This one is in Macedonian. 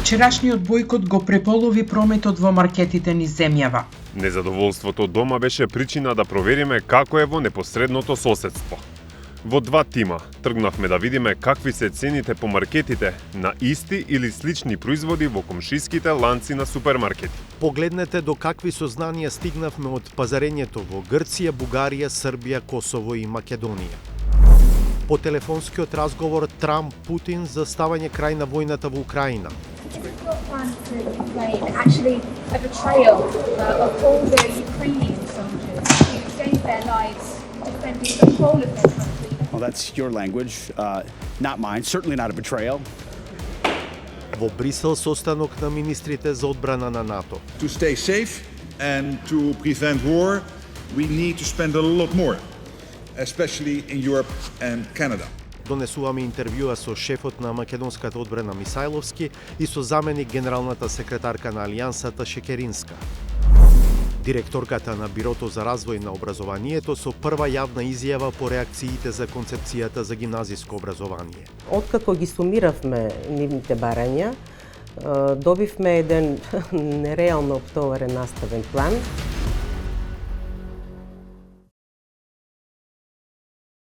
Вчерашниот бојкот го преполови прометот во маркетите низ земјава. Незадоволството дома беше причина да провериме како е во непосредното соседство. Во 2 тима тргнавме да видиме какви се цените по маркетите на исти или слични производи во комшиските ланци на супермаркети. Погледнете до какви сознанија стигнавме од пазарењето во Грција, Бугарија, Србија, Косово и Македонија. По телефонскиот разговор Трамп-Путин за ставање крај на војната во Украина. Well, that's your language, not mine. Certainly not a betrayal. Во Брисел состанок на министрите за одбрана на НАТО. To stay safe and to prevent war, we need to spend a lot more, especially in Europe and Canada. Донесуваме интервјуа со шефот на македонската одбрана Мисајловски и со заменик генералната секретарка на Алијансата Шекеринска. Директорката на Бирото за развој на образованието со прва јавна изјава по реакциите за концепцијата за гимназиско образование. Откако ги сумиравме нивните барања, добивме еден нереално оптоварен наставен план.